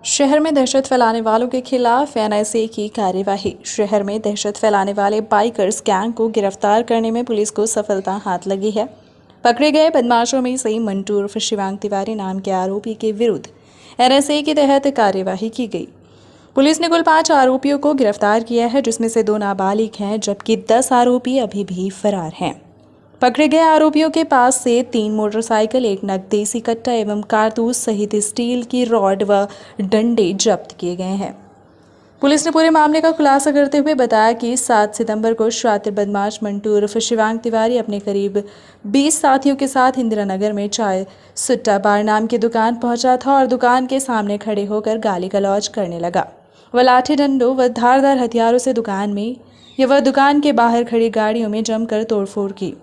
शहर में दहशत फैलाने वालों के खिलाफ एनआईसी की कार्यवाही। शहर में दहशत फैलाने वाले बाइकर्स गैंग को गिरफ्तार करने में पुलिस को सफलता हाथ लगी है। पकड़े गए बदमाशों में से मंटू उर्फ शिवांग तिवारी नाम के आरोपी के विरुद्ध एनआईसी के तहत कार्यवाही की गई। पुलिस ने कुल 5 आरोपियों को गिरफ्तार किया है, जिसमें से 2 नाबालिग हैं, जबकि 10 आरोपी अभी भी फरार हैं। पकड़े गए आरोपियों के पास से 3 मोटरसाइकिल, 1 नग देसी कट्टा एवं कारतूस सहित स्टील की रॉड व डंडे जब्त किए गए हैं। पुलिस ने पूरे मामले का खुलासा करते हुए बताया कि 7 सितंबर को शातिर बदमाश मंटू उर्फ शिवांग तिवारी अपने करीब 20 साथियों के साथ इंदिरा नगर में चाय सुट्टा बार नाम की दुकान पहुंचा था और दुकान के सामने खड़े होकर गाली गलौज करने लगा। वह लाठी डंडों व धारदार हथियारों से दुकान के बाहर खड़ी गाड़ियों में जमकर तोड़फोड़ की।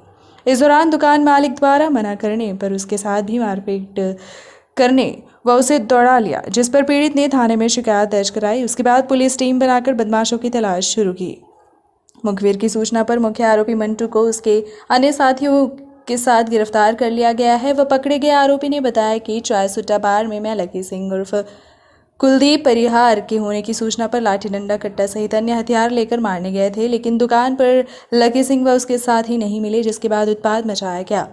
इस दौरान दुकान मालिक द्वारा मना करने पर उसके साथ भी मारपीट करने व उसे दौड़ा लिया, जिस पर पीड़ित ने थाने में शिकायत दर्ज कराई। उसके बाद पुलिस टीम बनाकर बदमाशों की तलाश शुरू की। मुखबिर की सूचना पर मुख्य आरोपी मंटू को उसके अन्य साथियों के साथ गिरफ्तार कर लिया गया है। वह पकड़े गए आरोपी ने बताया कि चाय सुट्टा बार में मैं लकी सिंह उर्फ कुलदीप परिहार के होने की सूचना पर लाठी डंडा कट्टा सहित अन्य हथियार लेकर मारने गए थे, लेकिन दुकान पर लकी सिंह व उसके साथ ही नहीं मिले, जिसके बाद उत्पात मचाया गया।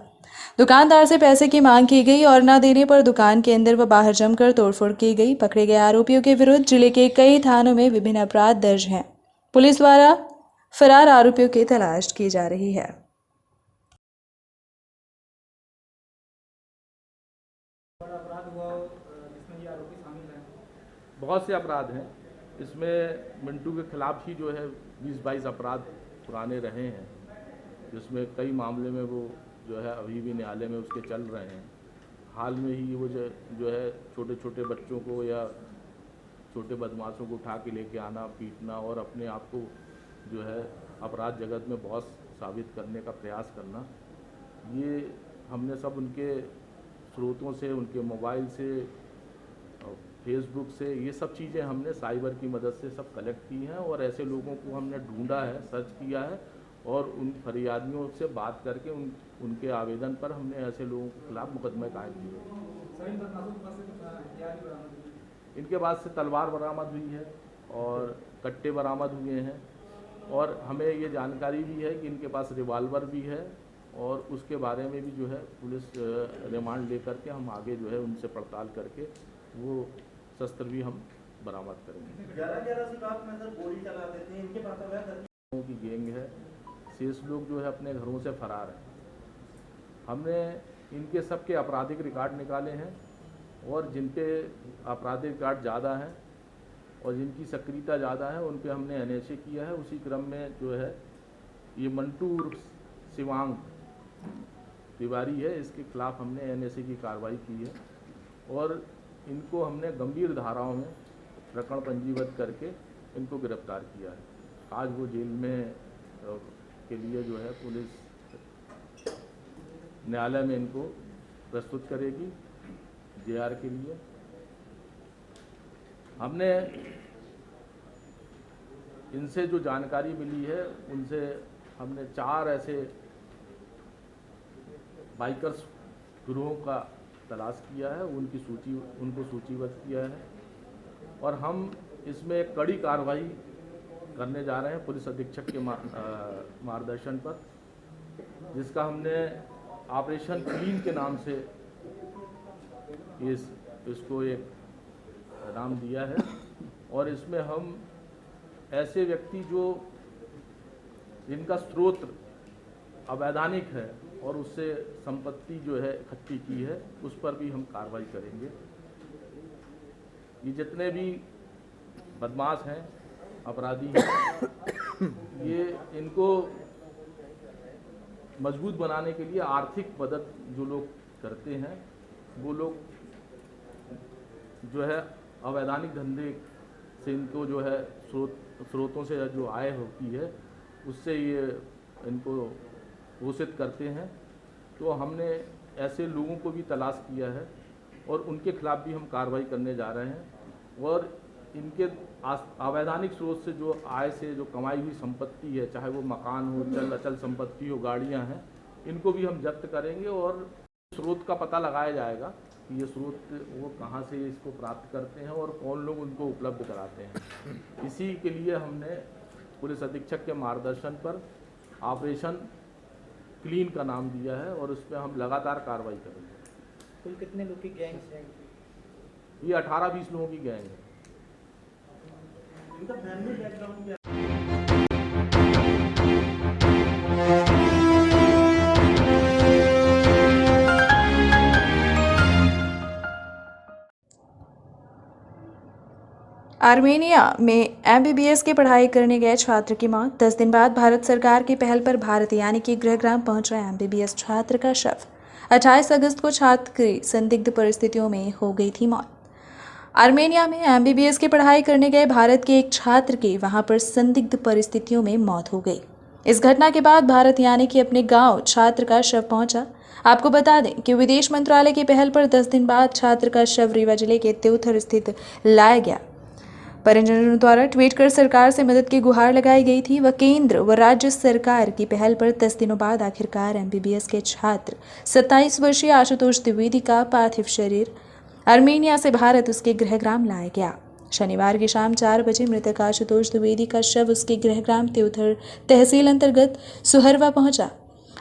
दुकानदार से पैसे की मांग की गई और न देने पर दुकान के अंदर व बाहर जमकर तोड़फोड़ की गई। पकड़े गए आरोपियों के विरुद्ध जिले के कई थानों में विभिन्न अपराध दर्ज हैं। पुलिस द्वारा फरार आरोपियों की तलाश की जा रही है। बहुत से अपराध हैं इसमें। मिंटू के खिलाफ ही जो है 20-22 अपराध पुराने रहे हैं, जिसमें कई मामले में वो जो है अभी भी न्यायालय में उसके चल रहे हैं। हाल में ही वो जो है छोटे छोटे बच्चों को या छोटे बदमाशों को उठा के लेके आना, पीटना और अपने आप को जो है अपराध जगत में बॉस साबित करने का प्रयास करना, ये हमने सब उनके स्रोतों से, उनके मोबाइल से, फेसबुक से, ये सब चीज़ें हमने साइबर की मदद से सब कलेक्ट की हैं और ऐसे लोगों को हमने ढूंढा है, सर्च किया है और उन फरियादियों से बात करके उनके आवेदन पर हमने ऐसे लोगों के खिलाफ मुकदमे कायम किए। इनके पास से तलवार बरामद हुई है और कट्टे बरामद हुए हैं और हमें ये जानकारी भी है कि इनके पास रिवाल्वर भी है और उसके बारे में भी जो है पुलिस रिमांड लेकर के हम आगे जो है उनसे पड़ताल करके वो शस्त्र भी हम बरामद करेंगे। 11-11 से रात में गोली चलाते थे, इनके पास की गैंग है। शेष लोग जो है अपने घरों से फरार हैं। हमने इनके सबके आपराधिक रिकॉर्ड निकाले हैं और जिन पे आपराधिक रिकॉर्ड ज़्यादा है और जिनकी सक्रियता ज़्यादा है उन पे हमने एनआईसी किया है। उसी क्रम में जो है ये मंटू शिवांग तिवारी है, इसके खिलाफ हमने एनआईसी की कार्रवाई की है और इनको हमने गंभीर धाराओं में प्रकरण पंजीबद्ध करके इनको गिरफ्तार किया है। आज वो जेल में के लिए जो है पुलिस न्यायालय में इनको प्रस्तुत करेगी जेआर के लिए। हमने इनसे जो जानकारी मिली है उनसे हमने 4 ऐसे बाइकर्स गिरोहों का तलाश किया है, उनको सूचीबद्ध किया है और हम इसमें एक कड़ी कार्रवाई करने जा रहे हैं पुलिस अधीक्षक के मार्गदर्शन पर, जिसका हमने ऑपरेशन क्लीन के नाम से इसको एक नाम दिया है और इसमें हम ऐसे व्यक्ति जिनका स्रोत अवैधानिक है और उससे संपत्ति जो है इकट्ठी की है उस पर भी हम कार्रवाई करेंगे। ये जितने भी बदमाश हैं, अपराधी हैं, ये इनको मजबूत बनाने के लिए आर्थिक मदद जो लोग करते हैं वो लोग जो है अवैधानिक धंधे से इनको जो है स्रोतों से जो आय होती है उससे ये इनको घोषित करते हैं। तो हमने ऐसे लोगों को भी तलाश किया है और उनके खिलाफ भी हम कार्रवाई करने जा रहे हैं और इनके अवैधानिक स्रोत से जो आय से जो कमाई हुई संपत्ति है, चाहे वो मकान हो, चल अचल संपत्ति हो, गाड़ियां हैं, इनको भी हम जब्त करेंगे और स्रोत का पता लगाया जाएगा कि ये स्रोत वो कहाँ से इसको प्राप्त करते हैं और कौन लोग उनको उपलब्ध कराते हैं। इसी के लिए हमने पुलिस अधीक्षक के मार्गदर्शन पर ऑपरेशन क्लीन का नाम दिया है और उस पर हम लगातार कार्रवाई करेंगे। कुल कितने लोग की गैंग्स हैं? ये 18-20 लोगों की गैंग है। इनका फैमिली बैकग्राउंड क्या? आर्मेनिया में एमबीबीएस की पढ़ाई करने गए छात्र की मौत। 10 दिन बाद भारत सरकार की पहल पर भारत यानी कि गृहग्राम पहुंच रहे एमबीबीएस छात्र का शव। 28 अगस्त को छात्र की संदिग्ध परिस्थितियों में हो गई थी मौत। आर्मेनिया में एमबीबीएस की पढ़ाई करने गए भारत के एक छात्र की वहां पर संदिग्ध परिस्थितियों में मौत हो गई। इस घटना के बाद भारत यानी कि अपने गांव छात्र का शव पहुंचा। आपको बता दें कि विदेश मंत्रालय की पहल पर 10 दिन बाद छात्र का शव रीवा जिले के त्योथर स्थित लाया गया। परिजनों द्वारा ट्वीट कर सरकार से मदद की गुहार लगाई गई थी। व केंद्र व राज्य सरकार की पहल पर 10 दिनों बाद आखिरकार एमबीबीएस के छात्र 27 वर्षीय आशुतोष द्विवेदी का पार्थिव शरीर आर्मेनिया से भारत उसके गृहग्राम लाया गया। शनिवार की शाम 4 बजे मृतक आशुतोष द्विवेदी का शव उसके गृहग्राम त्योथर तहसील अंतर्गत सुहरवा पहुंचा।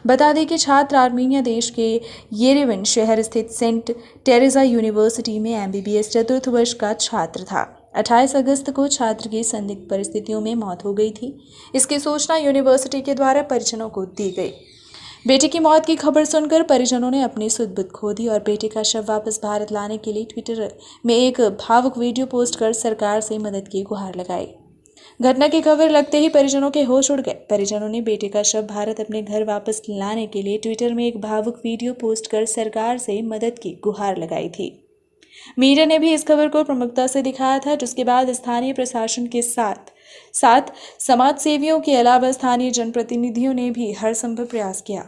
बता दें कि छात्र आर्मेनिया देश के येरेवन शहर स्थित सेंट टेरेजा यूनिवर्सिटी में एमबीबीएस चतुर्थ वर्ष का छात्र था। 28 अगस्त को छात्र की संदिग्ध परिस्थितियों में मौत हो गई थी। इसकी सूचना यूनिवर्सिटी के द्वारा परिजनों को दी गई। बेटे की मौत की खबर सुनकर परिजनों ने अपनी सुध-बुध खो दी और बेटे का शव वापस भारत लाने के लिए ट्विटर में एक भावुक वीडियो पोस्ट कर सरकार से मदद की गुहार लगाई। घटना की खबर लगते ही परिजनों के होश उड़ गए। परिजनों ने बेटे का शव भारत अपने घर वापस लाने के लिए ट्विटर में एक भावुक वीडियो पोस्ट कर सरकार से मदद की गुहार लगाई थी। मीडिया ने भी इस खबर को प्रमुखता से दिखाया था, जिसके बाद स्थानीय प्रशासन के साथ साथ समाज सेवियों के अलावा स्थानीय जनप्रतिनिधियों ने भी हर संभव प्रयास किया।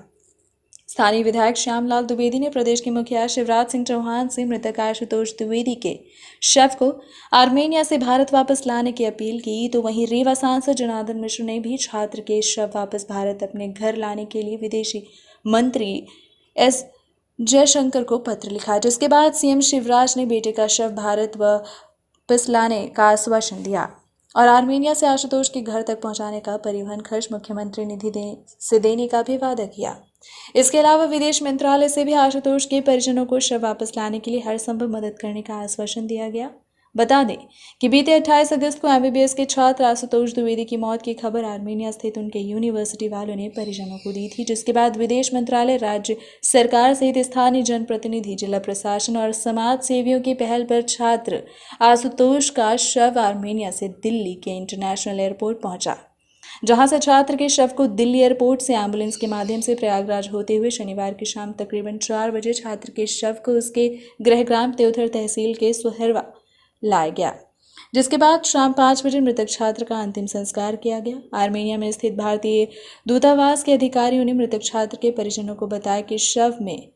स्थानीय विधायक श्यामलाल द्विवेदी ने प्रदेश के मुखिया शिवराज सिंह चौहान से मृतक आशुतोष द्विवेदी के शव को आर्मेनिया से भारत वापस लाने की अपील की। तो वहीं रीवा सांसद जनार्दन मिश्र ने भी छात्र के शव वापस भारत अपने घर लाने के लिए विदेशी मंत्री एस जयशंकर को पत्र लिखा, जिसके बाद सीएम शिवराज ने बेटे का शव भारत वापस लाने का आश्वासन दिया और आर्मेनिया से आशुतोष के घर तक पहुंचाने का परिवहन खर्च मुख्यमंत्री निधि से देने का भी वादा किया। इसके अलावा विदेश मंत्रालय से भी आशुतोष के परिजनों को शव वापस लाने के लिए हर संभव मदद करने का आश्वासन दिया गया। बता दें कि बीते 28 अगस्त को एमबीबीएस के छात्र आशुतोष द्विवेदी की मौत की खबर आर्मेनिया स्थित उनके यूनिवर्सिटी वालों ने परिजनों को दी थी, जिसके बाद विदेश मंत्रालय, राज्य सरकार सहित स्थानीय जनप्रतिनिधि, जिला प्रशासन और समाज सेवियों की पहल पर छात्र आशुतोष का शव आर्मेनिया से दिल्ली के इंटरनेशनल एयरपोर्ट पहुंचा, जहां से छात्र के शव को दिल्ली एयरपोर्ट से एम्बुलेंस के माध्यम से प्रयागराज होते हुए शनिवार की शाम तकरीबन 4 बजे छात्र के शव को उसके गृहग्राम त्योथर तहसील के सुहरवा लाया गया, जिसके बाद शाम 5 बजे मृतक छात्र का अंतिम संस्कार किया गया। आर्मेनिया में स्थित भारतीय दूतावास के अधिकारियों ने मृतक छात्र के परिजनों को बताया कि शव में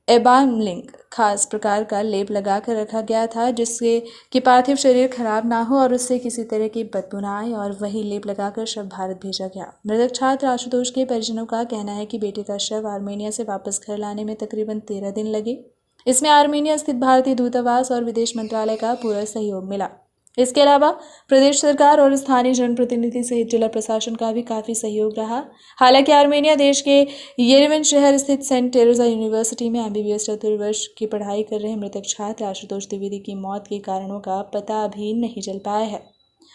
एबामलिंग खास प्रकार का लेप लगाकर रखा गया था, जिससे कि पार्थिव शरीर खराब ना हो और उससे किसी तरह की बदबू ना आए, और वही लेप लगाकर शव भारत भेजा गया। मृतक छात्र आशुतोष के परिजनों का कहना है कि बेटे का शव आर्मेनिया से वापस घर लाने में तकरीबन 13 दिन लगे। इसमें आर्मेनिया स्थित भारतीय दूतावास और विदेश मंत्रालय का पूरा सहयोग मिला। इसके अलावा प्रदेश सरकार और स्थानीय जनप्रतिनिधि सहित जिला प्रशासन का भी काफी सहयोग रहा। हालांकि आर्मेनिया देश के येरेवन शहर स्थित सेंट टेरेजा यूनिवर्सिटी में एमबीबीएस चतुर्थ वर्ष की पढ़ाई कर रहे मृतक छात्र आशुतोष द्विवेदी की मौत के कारणों का पता अभी नहीं चल पाया है।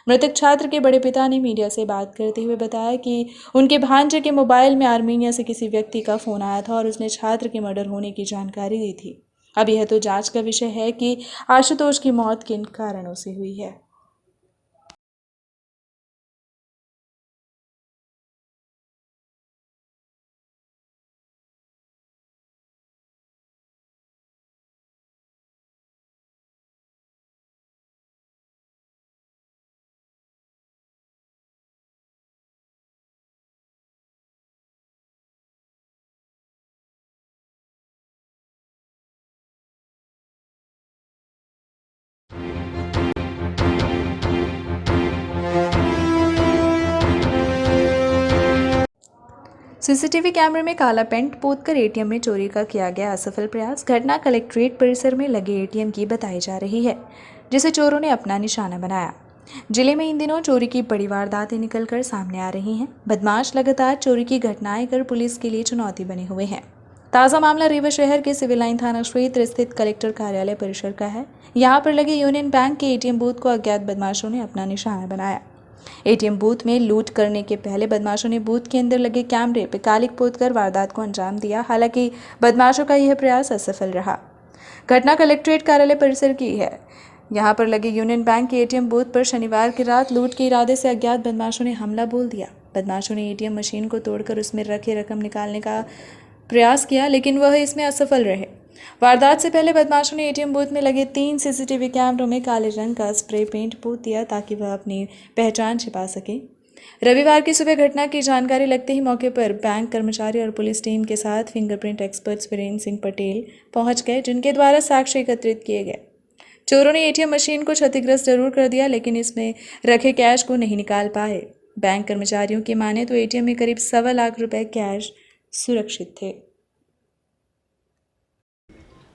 मृतक छात्र के बड़े पिता ने मीडिया से बात करते हुए बताया कि उनके भांजे के मोबाइल में आर्मेनिया से किसी व्यक्ति का फोन आया था और उसने छात्र के मर्डर होने की जानकारी दी थी। अब यह तो जांच का विषय है कि आशुतोष की मौत किन कारणों से हुई है। सीसीटीवी कैमरे में काला पेंट पोतकर एटीएम में चोरी का किया गया असफल प्रयास। घटना कलेक्ट्रेट परिसर में लगे एटीएम की बताई जा रही है, जिसे चोरों ने अपना निशाना बनाया। जिले में इन दिनों चोरी की बड़ी वारदातें निकलकर सामने आ रही हैं। बदमाश लगातार चोरी की घटनाएं कर पुलिस के लिए चुनौती बने हुए हैं। ताज़ा मामला रीवा शहर के सिविल लाइन थाना क्षेत्र स्थित कलेक्टर कार्यालय परिसर का है। यहाँ पर लगे यूनियन बैंक के एटीएम बूथ को अज्ञात बदमाशों ने अपना निशाना बनाया। एटीएम बूथ में लूट करने के पहले बदमाशों ने बूथ के अंदर लगे कैमरे पर कालिक पोतकर वारदात को अंजाम दिया। हालांकि बदमाशों का यह प्रयास असफल रहा। घटना कलेक्ट्रेट कार्यालय परिसर की है। यहाँ पर लगे यूनियन बैंक के एटीएम बूथ पर शनिवार की रात लूट के इरादे से अज्ञात बदमाशों ने हमला बोल दिया। बदमाशों ने एटीएम मशीन को तोड़कर उसमें रखे रकम निकालने का प्रयास किया, लेकिन वह इसमें असफल रहे। वारदात से पहले बदमाशों ने एटीएम बूथ में लगे 3 सीसीटीवी कैमरों में काले रंग का स्प्रे पेंट पोत दिया ताकि वह अपनी पहचान छिपा सके। रविवार की सुबह घटना की जानकारी लगते ही मौके पर बैंक कर्मचारी और पुलिस टीम के साथ फिंगरप्रिंट एक्सपर्ट्स वीरेंद्र सिंह पटेल पहुंच गए, जिनके द्वारा साक्ष्य एकत्रित किए गए। चोरों ने एटीएम मशीन को क्षतिग्रस्त जरूर कर दिया, लेकिन इसमें रखे कैश को नहीं निकाल पाए। बैंक कर्मचारियों की माने तो एटीएम में करीब 1.25 लाख रुपए कैश सुरक्षित थे।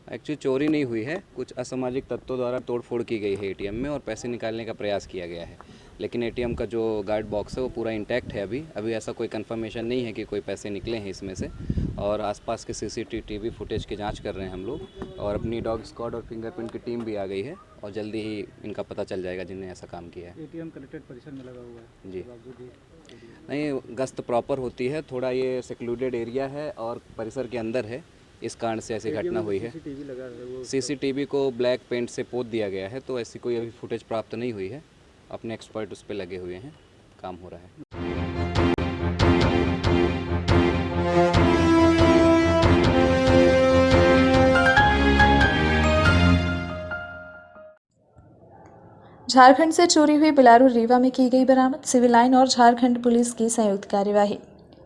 एक्चुअली चोरी नहीं हुई है, कुछ असामाजिक तत्वों द्वारा तोड़फोड़ की गई है एटीएम में और पैसे निकालने का प्रयास किया गया है। लेकिन एटीएम का जो गार्ड बॉक्स है वो पूरा इंटैक्ट है। अभी ऐसा कोई कंफर्मेशन नहीं है कि कोई पैसे निकले हैं इसमें से। और आसपास के सीसीटीवी फुटेज की जांच कर रहे हैं हम लोग, और अपनी डॉग स्क्वाड और फिंगरप्रिंट की टीम भी आ गई है और जल्दी ही इनका पता चल जाएगा जिन्होंने ऐसा काम किया है। एटीएम कलेक्टेड परिसर में लगा हुआ है जी नहीं, गश्त प्रॉपर होती है। थोड़ा ये सेक्लूडेड एरिया है और परिसर के अंदर है, इस कारण से ऐसी घटना हुई है। सीसीटीवी को ब्लैक पेंट से पोत दिया गया है, तो ऐसी कोई अभी फुटेज प्राप्त नहीं हुई है। अपने एक्सपर्ट उस पर लगे हुए हैं, काम हो रहा है। झारखंड से चोरी हुई बोलेरो रीवा में की गई बरामद। सिविल लाइन और झारखंड पुलिस की संयुक्त कार्यवाही।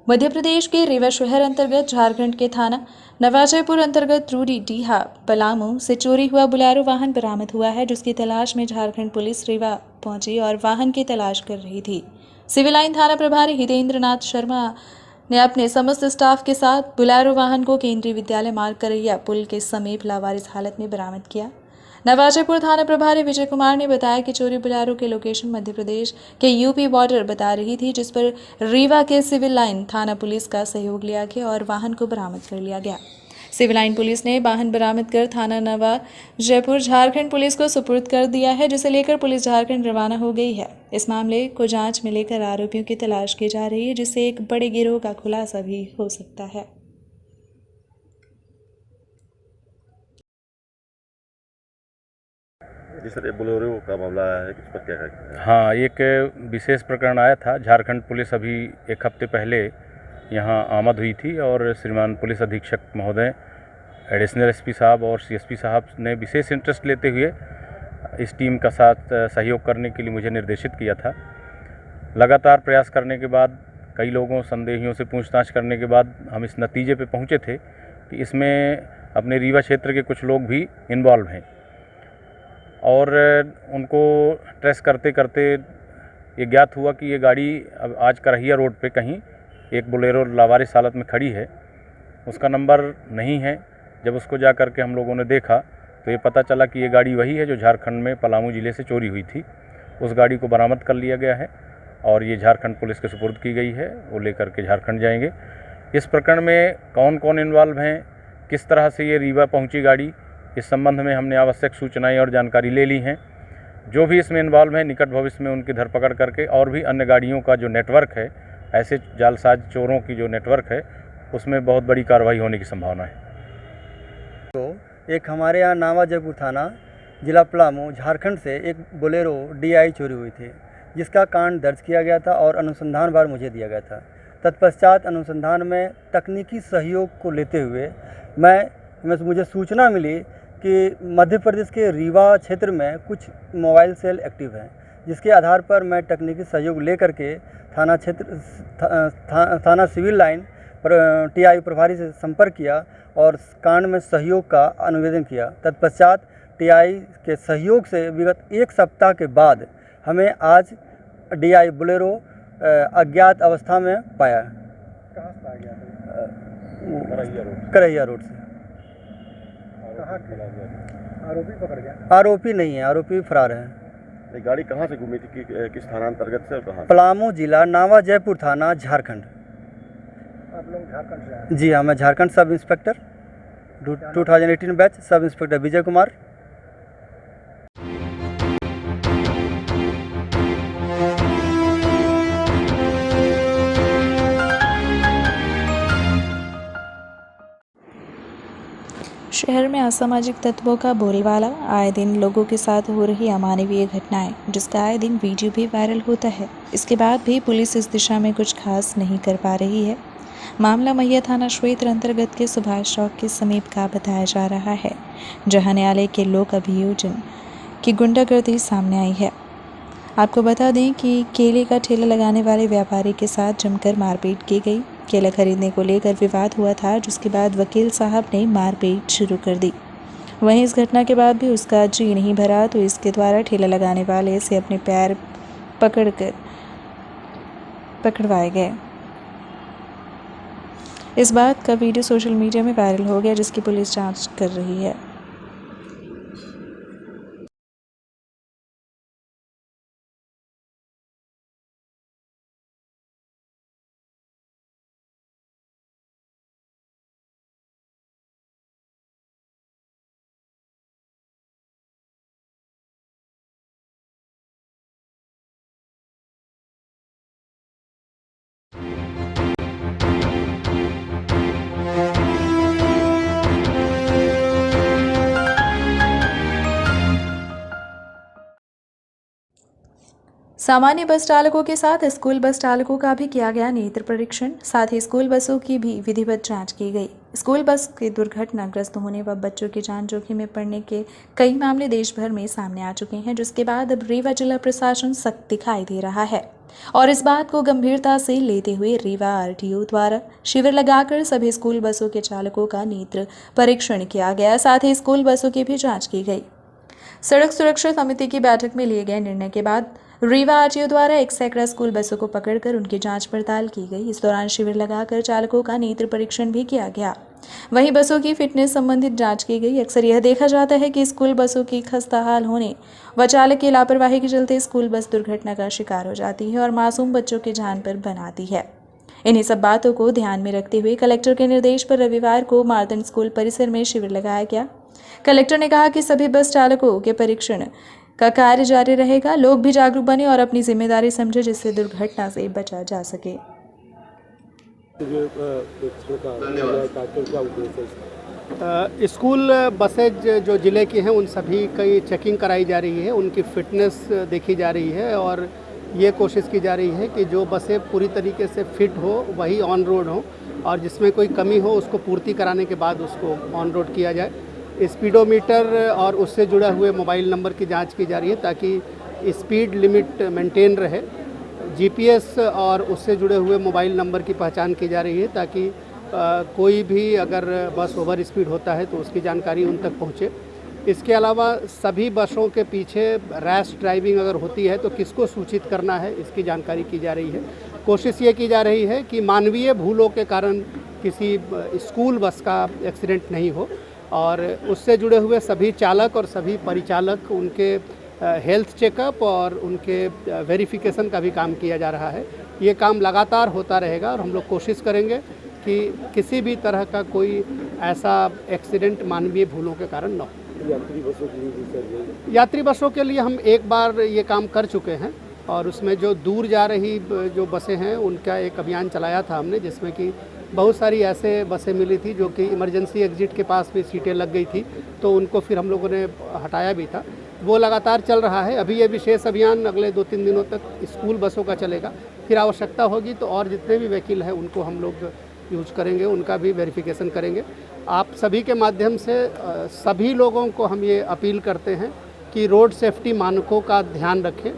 मध्य प्रदेश के रीवा शहर अंतर्गत झारखंड के थाना नवाजयपुर अंतर्गत त्रूडी डीहा पलामू से चोरी हुआ बोलेरो वाहन बरामद हुआ है, जिसकी तलाश में झारखंड पुलिस रीवा पहुंची और वाहन की तलाश कर रही थी। सिविल लाइन थाना प्रभारी हितेंद्र नाथ शर्मा ने अपने समस्त स्टाफ के साथ बोलेरो वाहन को केंद्रीय विद्यालय मार्ग करैया पुल के समीप लावारिस हालत में बरामद किया। नवाजयपुर थाना प्रभारी विजय कुमार ने बताया कि चोरी बोलेरो के लोकेशन मध्य प्रदेश के यूपी बॉर्डर बता रही थी, जिस पर रीवा के सिविल लाइन थाना पुलिस का सहयोग लिया गया और वाहन को बरामद कर लिया गया। सिविल लाइन पुलिस ने वाहन बरामद कर थाना नवाजयपुर झारखंड पुलिस को सुपुर्द कर दिया है, जिसे लेकर पुलिस झारखंड रवाना हो गई है। इस मामले को जांच में लेकर आरोपियों की तलाश की जा रही है, जिससे एक बड़े गिरोह का खुलासा भी हो सकता है। जी सर, ये बोलेरो का मामला है, किस पर क्या है? हाँ, एक विशेष प्रकरण आया था। झारखंड पुलिस अभी एक हफ्ते पहले यहाँ आमद हुई थी और श्रीमान पुलिस अधीक्षक महोदय, एडिशनल एसपी साहब और सीएसपी साहब ने विशेष इंटरेस्ट लेते हुए इस टीम का साथ सहयोग करने के लिए मुझे निर्देशित किया था। लगातार प्रयास करने के बाद, कई लोगों संदेहियों से पूछताछ करने के बाद हम इस नतीजे पे पहुँचे थे कि इसमें अपने रीवा क्षेत्र के कुछ लोग भी इन्वॉल्व हैं। और उनको ट्रेस करते करते ये ज्ञात हुआ कि ये गाड़ी अब आज करहिया रोड पे कहीं एक बोलेरो लावारिस हालत में खड़ी है, उसका नंबर नहीं है। जब उसको जा कर के हम लोगों ने देखा तो ये पता चला कि ये गाड़ी वही है जो झारखंड में पलामू ज़िले से चोरी हुई थी। उस गाड़ी को बरामद कर लिया गया है और ये झारखंड पुलिस के सुपुर्द की गई है। वो लेकर के झारखंड जाएंगे। इस प्रकरण में कौन कौन इन्वॉल्व हैं, किस तरह से ये रीवा पहुंची गाड़ी, इस संबंध में हमने आवश्यक सूचनाएं और जानकारी ले ली हैं। जो भी इसमें इन्वॉल्व हैं, निकट भविष्य में उनकी धरपकड़ करके और भी अन्य गाड़ियों का जो नेटवर्क है, ऐसे जालसाज चोरों की जो नेटवर्क है, उसमें बहुत बड़ी कार्रवाई होने की संभावना है। तो एक हमारे यहाँ नवाजयपुर थाना जिला पलामू झारखंड से एक बोलेरो DI चोरी हुई थी, जिसका कांड दर्ज किया गया था और अनुसंधान भार मुझे दिया गया था। तत्पश्चात अनुसंधान में तकनीकी सहयोग को लेते हुए मुझे सूचना मिली कि मध्य प्रदेश के रीवा क्षेत्र में कुछ मोबाइल सेल एक्टिव हैं, जिसके आधार पर मैं तकनीकी सहयोग लेकर के थाना सिविल लाइन पर TI प्रभारी से संपर्क किया और कांड में सहयोग का अनुवेदन किया। तत्पश्चात TI के सहयोग से विगत 1 सप्ताह के बाद हमें आज DI बोलेरो अज्ञात अवस्था में पाया। कहाँ से लाया गया था? करैया रोड से। कहाँ के आरोपी पकड़ गया? आरोपी नहीं है, आरोपी फरार है। ये गाड़ी कहाँ से घूमी थी, किस थाना अंतर्गत से और कहाँ से? पलामू जिला, नावा जयपुर थाना, झारखंड। आप लोग झारखंड से आए? जी हाँ, मैं Jharkhand sub inspector 2018 batch sub inspector Vijay Kumar. शहर में असामाजिक तत्वों का बोलबाला, आए दिन लोगों के साथ हो रही अमानवीय घटनाएं, जिसका आए दिन वीडियो भी वायरल होता है। इसके बाद भी पुलिस इस दिशा में कुछ खास नहीं कर पा रही है। मामला मैया थाना क्षेत्र अंतर्गत के सुभाष चौक के समीप का बताया जा रहा है, जहां न्यायालय के लोक अभियोजन की गुंडागर्दी सामने आई है। आपको बता दें कि केले का ठेला लगाने वाले व्यापारी के साथ जमकर मारपीट की गई। केला खरीदने को लेकर विवाद हुआ था, जिसके बाद वकील साहब ने मारपीट शुरू कर दी। वहीं इस घटना के बाद भी उसका जी नहीं भरा, तो इसके द्वारा ठेला लगाने वाले से अपने पैर पकड़वाए गए। इस बात का वीडियो सोशल मीडिया में वायरल हो गया, जिसकी पुलिस जांच कर रही है। सामान्य बस चालकों के साथ स्कूल बस चालकों का भी किया गया नेत्र परीक्षण। साथ ही स्कूल बसों की भी विधिवत जांच की गई। स्कूल बस के दुर्घटनाग्रस्त होने व बच्चों की जान जोखिम में पड़ने के कई मामले देश भर में सामने आ चुके हैं, जिसके बाद अब रीवा जिला प्रशासन सख्त दिखाई दे रहा है और इस बात को गंभीरता से लेते हुए रीवा RTO द्वारा शिविर लगाकर सभी स्कूल बसों के चालकों का नेत्र परीक्षण किया गया। साथ ही स्कूल बसों की भी जाँच की गई। सड़क सुरक्षा समिति की बैठक में लिए गए निर्णय के बाद रीवा RTO द्वारा 1 सैकड़ा स्कूल बसों को पकड़कर उनकी जांच पड़ताल की गई। इस दौरान शिविर लगाकर चालकों का नेत्र परीक्षण भी किया गया। वहीं बसों की फिटनेस संबंधित जांच की गई। अक्सर यह देखा जाता है कि स्कूल बसों की खस्ताहाल होने व चालक की लापरवाही के चलते स्कूल बस दुर्घटना का शिकार हो जाती है और मासूम बच्चों की जान पर बनाती है। इन्हीं सब बातों को ध्यान में रखते हुए कलेक्टर के निर्देश पर रविवार को मार्तंड स्कूल परिसर में शिविर लगाया गया। कलेक्टर ने कहा कि सभी बस चालकों के परीक्षण का कार्य जारी रहेगा। लोग भी जागरूक बने और अपनी जिम्मेदारी समझे, जिससे दुर्घटना से बचा जा सके। स्कूल बसेज जो ज़िले की हैं उन सभी की चेकिंग कराई जा रही है, उनकी फ़िटनेस देखी जा रही है और ये कोशिश की जा रही है कि जो बसें पूरी तरीके से फिट हो वही ऑन रोड हो और जिसमें कोई कमी हो उसको पूर्ति कराने के बाद उसको ऑन रोड किया जाए। स्पीडोमीटर और उससे जुड़े हुए मोबाइल नंबर की जांच की जा रही है ताकि स्पीड लिमिट मेंटेन रहे। GPS और उससे जुड़े हुए मोबाइल नंबर की पहचान की जा रही है ताकि कोई भी अगर बस ओवर स्पीड होता है तो उसकी जानकारी उन तक पहुंचे। इसके अलावा सभी बसों के पीछे रैश ड्राइविंग अगर होती है तो किसको सूचित करना है, इसकी जानकारी की जा रही है। कोशिश ये की जा रही है कि मानवीय भूलों के कारण किसी स्कूल बस का एक्सीडेंट नहीं हो और उससे जुड़े हुए सभी चालक और सभी परिचालक उनके हेल्थ चेकअप और उनके वेरिफिकेशन का भी काम किया जा रहा है। ये काम लगातार होता रहेगा और हम लोग कोशिश करेंगे कि किसी भी तरह का कोई ऐसा एक्सीडेंट मानवीय भूलों के कारण न हो। यात्री बसों के लिए हम एक बार ये काम कर चुके हैं और उसमें जो दूर जा रही जो बसें हैं उनका एक अभियान चलाया था हमने, जिसमें कि बहुत सारी ऐसे बसें मिली थी जो कि इमरजेंसी एग्जिट के पास भी सीटें लग गई थी, तो उनको फिर हम लोगों ने हटाया भी था। वो लगातार चल रहा है। अभी ये विशेष अभियान अगले 2-3 दिनों तक स्कूल बसों का चलेगा। फिर आवश्यकता होगी तो और जितने भी व्हीकल हैं उनको हम लोग यूज करेंगे, उनका भी वेरिफिकेशन करेंगे। आप सभी के माध्यम से सभी लोगों को हम ये अपील करते हैं कि रोड सेफ्टी मानकों का ध्यान रखें।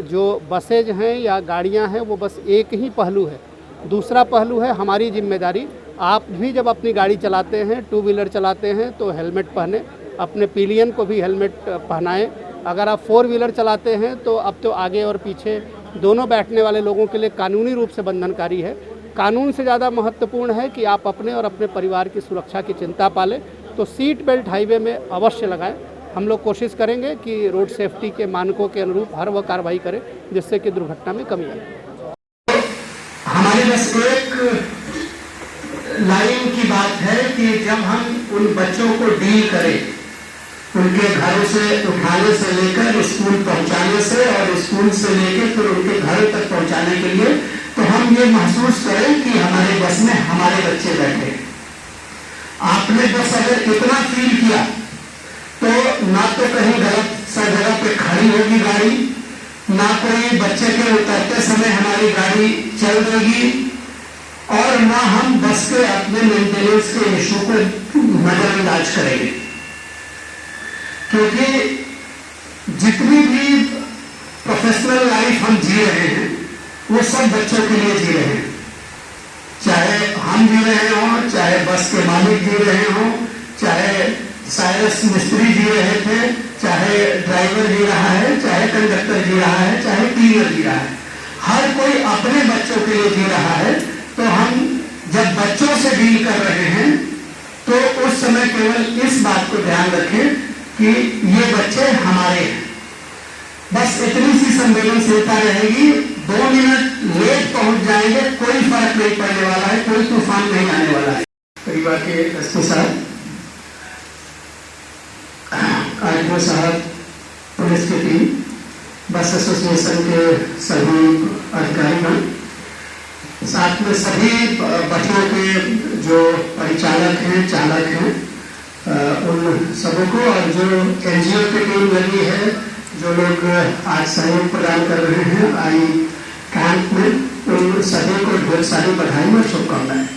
जो बसेज हैं या गाड़ियां हैं वो बस एक ही पहलू है, दूसरा पहलू है हमारी जिम्मेदारी। आप भी जब अपनी गाड़ी चलाते हैं, 2 व्हीलर चलाते हैं तो हेलमेट पहने, अपने पिलियन को भी हेलमेट पहनाएं। अगर आप 4 व्हीलर चलाते हैं तो अब तो आगे और पीछे दोनों बैठने वाले लोगों के लिए कानूनी रूप से बंधनकारी है कानून से ज़्यादा महत्वपूर्ण है कि आप अपने और अपने परिवार की सुरक्षा की चिंता पालें। तो सीट बेल्ट हाईवे में अवश्य लगाएं। हम लोग कोशिश करेंगे कि रोड सेफ्टी के मानकों के अनुरूप हर वह कार्रवाई करें जिससे कि दुर्घटना में कमी आए। हमारे बस एक लाइन की बात है कि जब हम उन बच्चों को डील करें, उनके घरों से उठाने से लेकर स्कूल पहुंचाने से और स्कूल से लेकर फिर उनके घर तक पहुंचाने के लिए, तो हम ये महसूस करें कि हमारे बस में हमारे बच्चे बैठे। आपने बस अगर इतना फील किया तो ना तो कहीं गलत सा जगह पे खड़ी होगी गाड़ी, ना कोई बच्चे के उतरते समय हमारी गाड़ी चल देगी, और ना हम बस के अपने मेंटेनेंस के इशू को नजरअंदाज करेंगे। क्योंकि जितनी भी प्रोफेशनल लाइफ हम जी रहे हैं वो सब बच्चों के लिए जी रहे हैं। चाहे हम जी रहे हों, चाहे बस के मालिक जी रहे हों, चाहे साइरस मिस्त्री जी रहे थे, चाहे ड्राइवर जी रहा है, चाहे कंडक्टर जी रहा है, चाहे क्लीनर जी रहा है, हर कोई अपने बच्चों के लिए जी रहा है। तो हम जब बच्चों से डील कर रहे हैं तो उस समय केवल इस बात को ध्यान रखें कि ये बच्चे हमारे हैं। बस इतनी सी संवेदनशीलता रहेगी। 2 मिनट लेट पहुंच जाएंगे, कोई फर्क नहीं पड़ने वाला है, कोई तूफान नहीं आने वाला है। परिवार के एसपी साहब, आरटीओ साहब, पुलिस की टीम, बस एसोसिएशन के सभी अधिकारीगण, साथ में सभी बसों के जो परिचालक हैं, चालक हैं, उन सबों को, और जो एनजीओ की टीम लगी है, जो लोग आज सहयोग प्रदान कर रहे हैं आई कैंप में, उन सभी को ढेर सारी बधाई और शुभकामनाएं।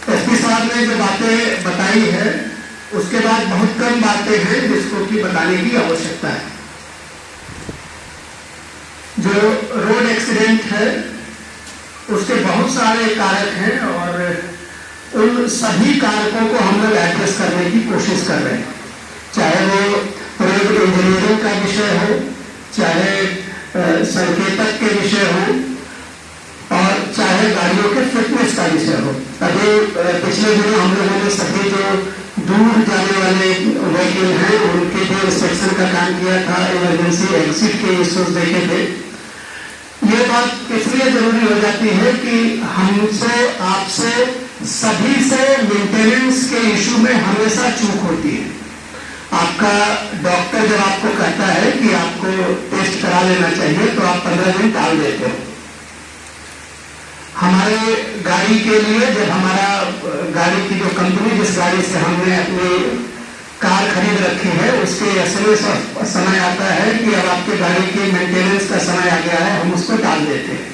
एसपी साहब ने जो बातें बताई है उसके बाद बहुत कम बातें हैं जिसको कि बताने की आवश्यकता है। जो रोड एक्सीडेंट है उसके बहुत सारे कारक हैं और उन सभी कारकों को हम लोग एड्रेस करने की कोशिश कर रहे हैं। चाहे वो रोड इंजीनियरिंग का विषय हो, चाहे संकेतक के विषय हो, और चाहे गाड़ियों के फिटनेस का विषय हो। अभी पिछले दिनों हम लोगों ने सभी जो दूर जाने वाले व्हीकल हैं उनके जो इंस्पेक्शन का काम किया था, इमरजेंसी एग्जिट के इश्यूज देखे थे। ये बात इसलिए जरूरी हो जाती है कि हमसे, आपसे, सभी से मेंटेनेंस के इशू में हमेशा चूक होती है। आपका डॉक्टर जब आपको कहता है कि आपको टेस्ट करा लेना चाहिए तो आप 15 दिन टाल देते हो। हमारे गाड़ी के लिए जब हमारा गाड़ी की जो कंपनी, जिस गाड़ी से हमने अपनी कार खरीद रखी है, उसके एसएमएस समय आता है कि अब आपके गाड़ी के मेंटेनेंस का समय आ गया है, हम उसको टाल देते हैं।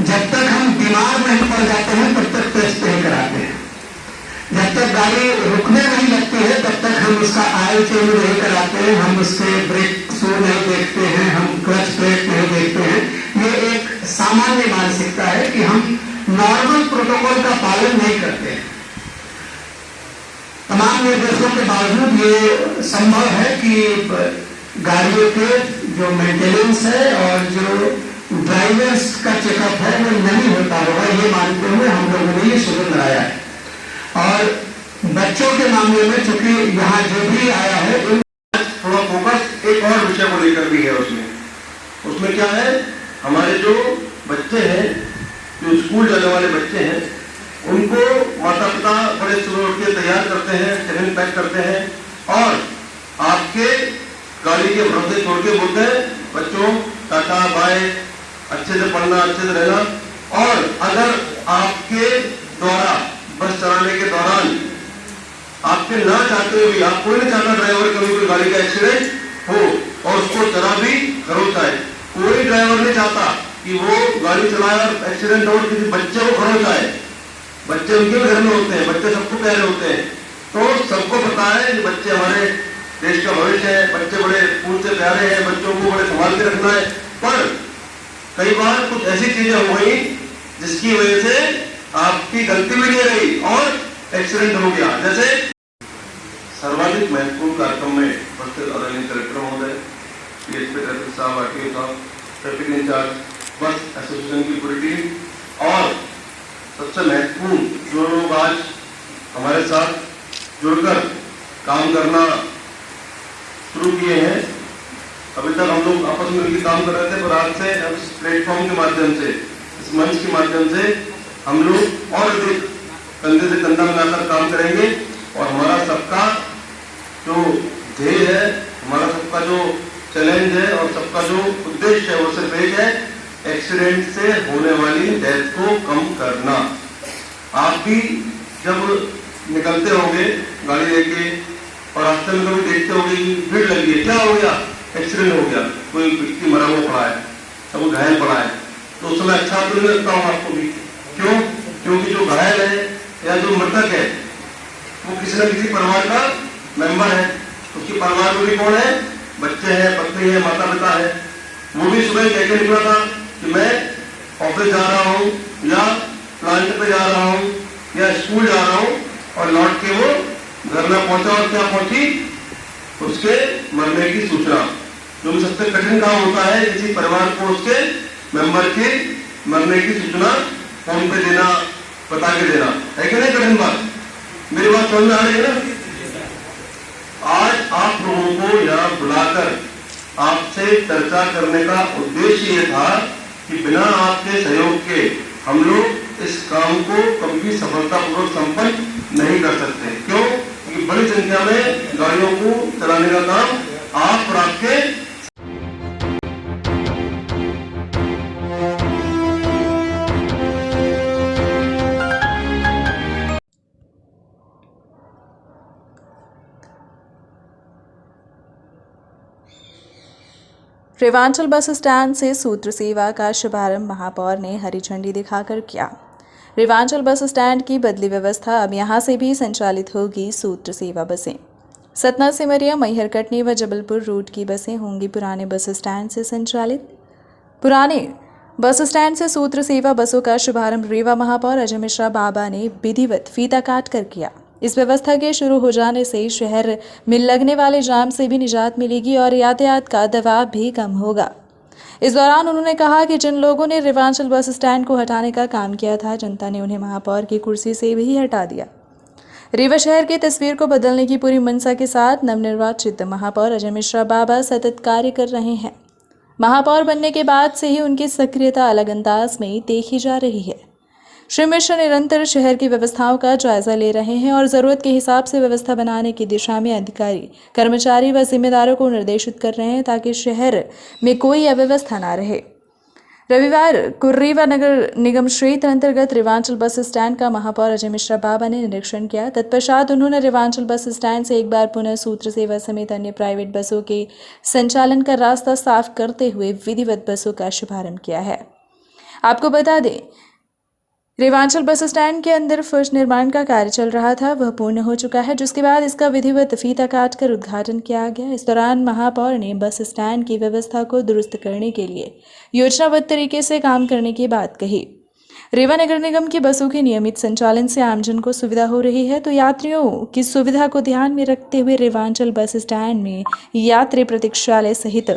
जब तक हम बीमार नहीं पड़ जाते हैं तब तक टेस्ट नहीं कराते हैं। जब तक गाड़ी रुकने नहीं लगती है तब तक हम उसका ऑयल चेंज नहीं कराते हैं, हम उसके ब्रेक शू नहीं देखते हैं, हम क्लच प्लेट नहीं देखते हैं। ये एक सामान्य मानसिकता है कि हम नॉर्मल प्रोटोकॉल का पालन नहीं करते हैं। तमाम निर्देशों के बावजूद ये संभव है कि गाड़ियों के जो मेंटेनेंस है और जो ड्राइवर्स का चेकअप है वो नहीं होता होगा, ये मानते हुए हम लोगों ने ये शुरू कराया है। और बच्चों के मामले में चूंकि यहाँ जो भी आया है, थोड़ा फोकस एक और विषय को लेकर भी है। उसमें क्या है, हमारे जो बच्चे हैं, जो स्कूल जाने वाले बच्चे हैं, उनको माता पिता बड़े सुबह उठ के तैयार करते हैं, टिफिन पैक करते हैं और आपके गाड़ी के भरोसे छोड़ के बोलते हैं बच्चों टाटा बाय, अच्छे से पढ़ना, अच्छे से रहना। और अगर आपके द्वारा बस चलाने के दौरान आपके ना चाहते हुए भी, आप कोई नहीं चाहता ड्राइवर कभी कोई गाड़ी का एक्सीडेंट हो और उसको चला भी खरोच आए। कोई ड्राइवर नहीं चाहता कि वो गाड़ी चलाए और एक्सीडेंट और किसी बच्चे को खरोच आए। बच्चे उनके भी घर में होते हैं, बच्चे सबको प्यारे होते हैं। तो सबको पता है कि बच्चे हमारे देश का भविष्य है, बच्चे बड़े फूल से प्यारे हैं, बच्चों को बड़े संभाल के रखना है। पर कई बार कुछ ऐसी चीजें हो गई जिसकी वजह से आपकी गलती भी नहीं रही और एक्सीडेंट हो गया। जैसे सर्वाधिक महत्वपूर्ण कार्यक्रम में उपस्थित आदरणीय कलेक्टर महोदय, डीएसपी ट्रैफिक साहब, आरटीओ साहब, ट्रैफिक इंचार्ज, बस एसोसिएशन की पूरी टीम और सबसे महत्वपूर्ण जो लोग आज हमारे साथ जुड़कर काम करना शुरू किए हैं। अभी तक हम लोग आपस में मिलकर काम कर रहे थे, पर आज से इस प्लेटफॉर्म के माध्यम से, इस मंच के माध्यम से हम लोग और अधिक कंधे से कंधा मिलाकर काम करेंगे और हमारा सबका जो ध्येय है, हमारा सबका जो चैलेंज है और सबका जो उद्देश्य है वो सिर्फ एक है, एक्सीडेंट से होने वाली डेथ को कम करना। आप भी जब निकलते होंगे गाड़ी लेके और रास्ते में कभी देखते होंगे कि भीड़ लगी है, क्या हो गया, एक्सीडेंट हो गया, कोई व्यक्ति मरा हुआ पड़ा है, सब घायल पड़ा है, तो उस समय अच्छा तो नहीं लगता हूँ आपको भी। क्यों? क्योंकि जो घायल है या जो मृतक है वो किसी न किसी परिवार का मेंबर है। उसके परिवार में भी कौन है? बच्चे हैं, पत्नी है, माता पिता है। वो भी सुबह कह के निकला था कि मैं ऑफिस जा रहा हूँ या प्लांट पे जा रहा हूँ या स्कूल जा रहा हूँ, और लौट के वो घर में पहुंचा और क्या पहुंची? उसके मरने की सूचना। जो भी सबसे कठिन काम होता है किसी परिवार को उसके मेंबर के मरने की सूचना फोन पे देना, बता के देना, है कि नहीं कठिन बात? मेरी बात समझ में आ रही है ना? आज आप लोगों को यहाँ बुलाकर आपसे चर्चा करने का उद्देश्य ये था कि बिना आपके सहयोग के हम लोग इस काम को कभी भी सफलतापूर्वक संपन्न नहीं कर सकते। क्यों? क्योंकि बड़ी संख्या में गाड़ियों को चलाने का काम आप और आपके रेवांचल बस स्टैंड से सूत्र सेवा का शुभारंभ महापौर ने हरी झंडी दिखाकर किया। रेवांचल बस स्टैंड की बदली व्यवस्था, अब यहां से भी संचालित होगी सूत्र सेवा बसें। सतना, सिमरिया, मैहर, कटनी व जबलपुर रूट की बसें होंगी पुराने बस स्टैंड से संचालित। पुराने बस स्टैंड से सूत्र सेवा बसों का शुभारंभ रीवा महापौर अजय मिश्रा बाबा ने विधिवत फीता काट कर किया। इस व्यवस्था के शुरू हो जाने से शहर में लगने वाले जाम से भी निजात मिलेगी और यातायात का दबाव भी कम होगा। इस दौरान उन्होंने कहा कि जिन लोगों ने रेवांचल बस स्टैंड को हटाने का काम किया था, जनता ने उन्हें महापौर की कुर्सी से भी हटा दिया। रीवा शहर की तस्वीर को बदलने की पूरी मंशा के साथ नवनिर्वाचित महापौर अजय मिश्रा बाबा सतत कार्य कर रहे हैं। महापौर बनने के बाद से ही उनकी सक्रियता अलग अंदाज में देखी जा रही है। श्री मिश्रा निरंतर शहर की व्यवस्थाओं का जायजा ले रहे हैं और जरूरत के हिसाब से व्यवस्था बनाने की दिशा में अधिकारी, कर्मचारी व जिम्मेदारों को निर्देशित कर रहे हैं ताकि शहर में कोई अव्यवस्था ना रहे। रविवार को रीवा नगर निगम क्षेत्र अंतर्गत रेवांचल बस स्टैंड का महापौर अजय मिश्रा बाबा ने निरीक्षण किया। तत्पश्चात उन्होंने रेवांचल बस स्टैंड से एक बार पुनः सूत्र सेवा समेत अन्य प्राइवेट बसों के संचालन का रास्ता साफ करते हुए विधिवत बसों का शुभारंभ किया है। आपको बता दें, रेवांचल बस स्टैंड के अंदर फर्श निर्माण का कार्य चल रहा था, वह पूर्ण हो चुका है, जिसके बाद इसका विधिवत फीता काटकर उद्घाटन किया गया। इस दौरान महापौर ने बस स्टैंड की व्यवस्था को दुरुस्त करने के लिए योजनाबद्ध तरीके से काम करने की बात कही। रीवा नगर निगम की बसों के नियमित संचालन से आमजन को सुविधा हो रही है, तो यात्रियों की सुविधा को ध्यान में रखते हुए रेवांचल बस स्टैंड में यात्री प्रतीक्षालय सहित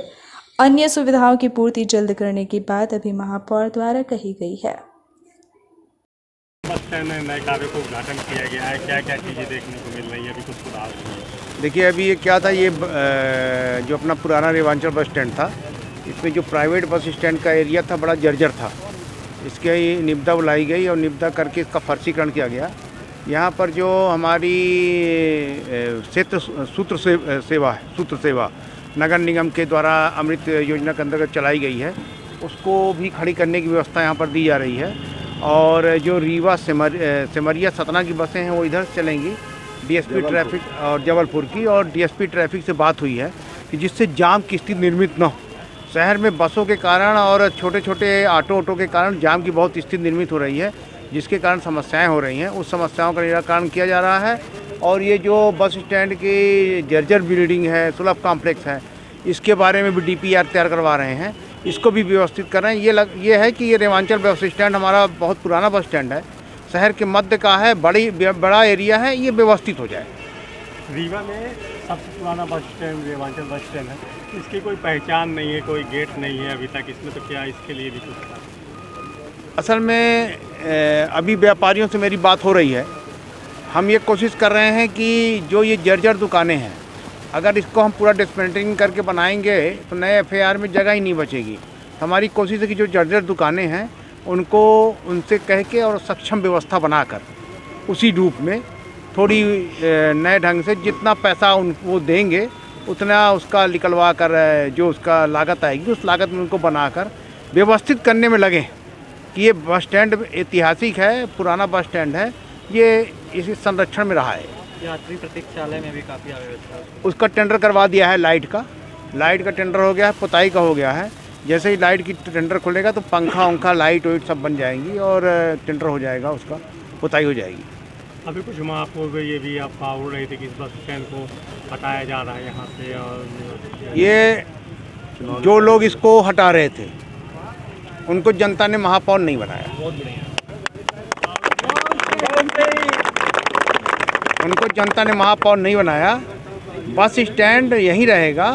अन्य सुविधाओं की पूर्ति जल्द करने की बात अभी महापौर द्वारा कही गई है। बस स्टैंड में नए कार्य को उद्घाटन किया गया है, क्या क्या चीज़ें देखने को मिल रही है, अभी कुछ सुधार हुए हैं? देखिए, अभी ये क्या था, ये जो अपना पुराना रेवांचल बस स्टैंड था, इसमें जो प्राइवेट बस स्टैंड का एरिया था बड़ा जर्जर था। इसके निविदा बुलाई गई और निविदा करके इसका फर्शीकरण किया गया। यहाँ पर जो हमारी सूत्र सेवा नगर निगम के द्वारा अमृत योजना के अंतर्गत चलाई गई है, उसको भी खड़ी करने की व्यवस्था यहाँ पर दी जा रही है। और जो रीवा सिमरिया सतना की बसें हैं वो इधर से चलेंगी, डीएसपी ट्रैफिक और जबलपुर की, और डीएसपी ट्रैफिक से बात हुई है कि जिससे जाम की स्थिति निर्मित न हो। शहर में बसों के कारण और छोटे छोटे ऑटो के कारण जाम की बहुत स्थिति निर्मित हो रही है, जिसके कारण समस्याएं हो रही हैं। उस समस्याओं का निराकरण किया जा रहा है। और ये जो बस स्टैंड की जर्जर बिल्डिंग है, सुलभ कॉम्प्लेक्स है, इसके बारे में भी डीपीआर तैयार करवा रहे हैं, इसको भी व्यवस्थित कर रहे हैं। ये है कि ये रेवांचल बस स्टैंड हमारा बहुत पुराना बस स्टैंड है, शहर के मध्य का है, बड़ा एरिया है, ये व्यवस्थित हो जाए। रीवा में सबसे पुराना bus stand Rewanchal bus stand है, इसकी कोई पहचान नहीं है, कोई गेट नहीं है अभी तक इसमें, तो क्या इसके लिए भी कुछ? असल में अभी व्यापारियों से मेरी बात हो रही है। हम ये कोशिश कर रहे हैं कि जो ये जर्जर दुकानें हैं, अगर इसको हम पूरा डिस्मेंटलिंग करके बनाएंगे तो नए FAR में जगह ही नहीं बचेगी। हमारी कोशिश है कि जो जर्जर दुकानें हैं उनको उनसे कह के और सक्षम व्यवस्था बनाकर उसी रूप में थोड़ी नए ढंग से जितना पैसा वो देंगे उतना उसका निकलवा कर जो उसका लागत आएगी उस लागत में उनको बनाकर व्यवस्थित करने में लगें कि ये बस स्टैंड ऐतिहासिक है, पुराना बस स्टैंड है, ये इसी संरक्षण में रहा है। यात्री प्रतीक्षालय में भी काफ़ी अव्यवस्था, उसका टेंडर करवा दिया है। लाइट का टेंडर हो गया है, पुताई का हो गया है। जैसे ही लाइट की टेंडर खुलेगा तो पंखा लाइट वाइट सब बन जाएंगी और टेंडर हो जाएगा, उसका पुताई हो जाएगी। अभी कुछ आपको ये भी आप बोल रहे थे कि इस बस स्टैंड को हटाया जा रहा है यहाँ से, और ये जो लोग इसको हटा रहे थे उनको जनता ने महापौर नहीं बनाया, उनको जनता ने महापौर नहीं बनाया। बस स्टैंड यहीं रहेगा।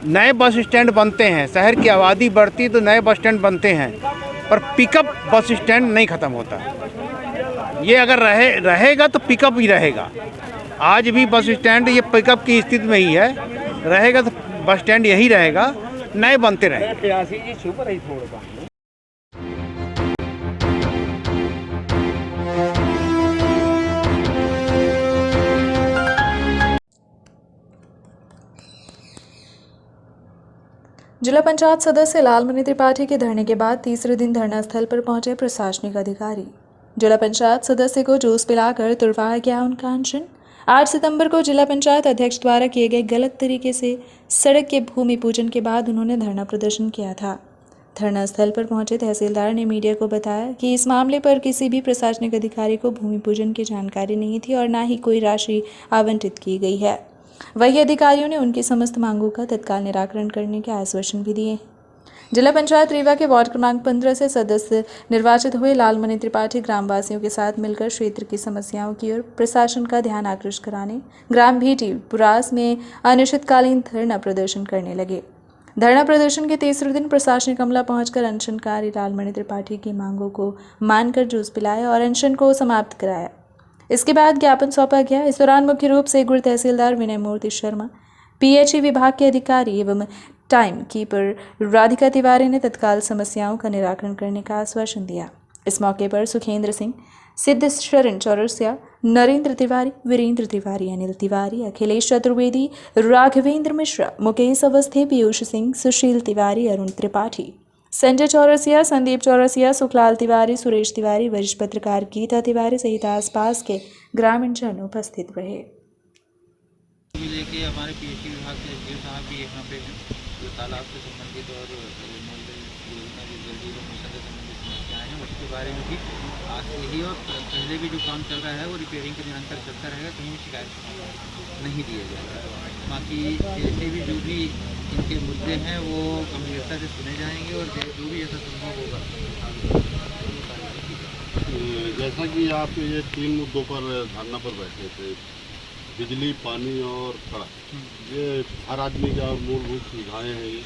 नए बस स्टैंड बनते हैं, शहर की आबादी बढ़ती तो नए बस स्टैंड बनते हैं, पर पिकअप बस स्टैंड नहीं ख़त्म होता। ये अगर रहेगा तो पिकअप ही रहेगा। आज भी बस स्टैंड ये पिकअप की स्थिति में ही है, रहेगा तो बस स्टैंड यही रहेगा, नए बनते रहेंगे। जिला पंचायत सदस्य लालमणि त्रिपाठी के धरने के बाद तीसरे दिन धरना स्थल पर पहुंचे प्रशासनिक अधिकारी। जिला पंचायत सदस्य को जूस पिलाकर तुड़वाया गया उनका अनशन। 8 सितंबर को जिला पंचायत अध्यक्ष द्वारा किए गए गलत तरीके से सड़क के भूमि पूजन के बाद उन्होंने धरना प्रदर्शन किया था। धरना स्थल पर पहुंचे तहसीलदार ने मीडिया को बताया कि इस मामले पर किसी भी प्रशासनिक अधिकारी को भूमि पूजन की जानकारी नहीं थी और न ही कोई राशि आवंटित की गई है। वही अधिकारियों ने उनकी समस्त मांगों का तत्काल निराकरण करने के आश्वासन भी दिए। जिला पंचायत रीवा के वार्ड क्रमांक 15 से सदस्य निर्वाचित हुए लालमणि त्रिपाठी ग्रामवासियों के साथ मिलकर क्षेत्र की समस्याओं की ओर प्रशासन का ध्यान आकृष्ट कराने ग्राम भीटी पुरास में अनिश्चितकालीन धरना प्रदर्शन करने लगे। धरना प्रदर्शन के तीसरे दिन प्रशासनिक अमला पहुंचकर अनशनकारी लालमणि त्रिपाठी की मांगों को मानकर जूस पिलाया और अनशन को समाप्त कराया। इसके बाद ज्ञापन सौंपा गया। इस दौरान मुख्य रूप से गुड़ तहसीलदार विनय मूर्ति शर्मा, PHE विभाग के अधिकारी एवं टाइम कीपर राधिका तिवारी ने तत्काल समस्याओं का निराकरण करने का आश्वासन दिया। इस मौके पर सुखेंद्र सिंह, सिद्ध शरण चौरसिया, नरेंद्र तिवारी, वीरेंद्र तिवारी, अनिल तिवारी, अखिलेश चतुर्वेदी, राघवेंद्र मिश्रा, मुकेश अवस्थी, पीयूष सिंह, सुशील तिवारी, अरुण त्रिपाठी, संजय चौरसिया, संदीप चौरसिया, सुखलाल तिवारी, सुरेश तिवारी, वरिष्ठ पत्रकार गीता तिवारी सहित आसपास के ग्रामीण जन उपस्थित रहे। लेके हमारे PHE विभाग के SDO साहब भी यहाँ पे हैं, जो तालाब से संबंधित और योजना जो जल जीवन मिशन से संबंधित समस्याएं हैं उसके बारे में भी आज से ही और पहले भी जो काम चल रहा है वो रिपेयरिंग का निरंतर चलता रहेगा, कहीं भी शिकायत नहीं दिया जाएगा। बाकी जैसे भी जो भी इनके मुद्दे हैं वो गंभीरता से सुने जाएंगे और जो भी ऐसा संभव होगा। जैसा कि आप ये 3 मुद्दों पर धरना पर बैठे थे, बिजली, पानी और सड़क, ये हर आदमी का मूलभूत सुविधाएं हैं ये।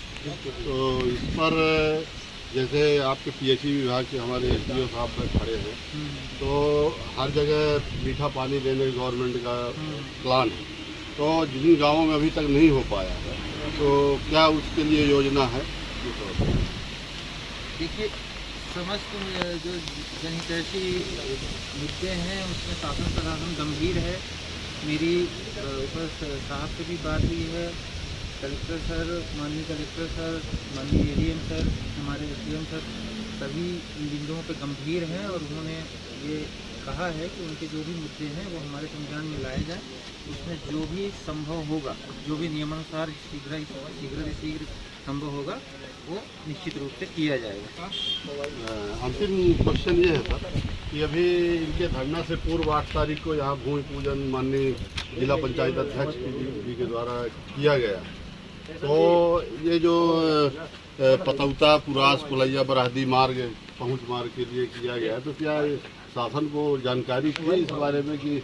तो इस पर जैसे आपके PHE विभाग के हमारे SDO साहब खड़े हैं, तो हर जगह मीठा पानी देने गवर्नमेंट का प्लान है, तो जिन गांवों में अभी तक नहीं हो पाया है, तो क्या उसके लिए योजना है? देखिए, समस्त जो जनहितैषी मुद्दे हैं उसमें शासन प्रशासन गंभीर है। मेरी ऊपर साहब से भी बात हुई है, कलेक्टर सर, माननीय कलेक्टर सर, माननीय ADM सर, हमारे SDM सर, सभी इन बिंदुओं पर गंभीर हैं और उन्होंने ये कहा है कि उनके जो भी मुद्दे हैं वो हमारे संज्ञान में लाए जाएँ। उसमें जो भी संभव होगा, जो भी नियमानुसार शीघ्र संभव होगा वो निश्चित रूप से किया जाएगा। अंतिम क्वेश्चन ये है सर कि अभी इनके धरना से पूर्व 8 तारीख को यहाँ भूमि पूजन माननीय जिला पंचायत अध्यक्ष जी के द्वारा किया गया, तो ये जो पतौता, पुरास, पुलैया, बराहदी मार्ग, पहुँच मार्ग के लिए किया गया है, तो क्या शासन को जानकारी थी इस बारे में कि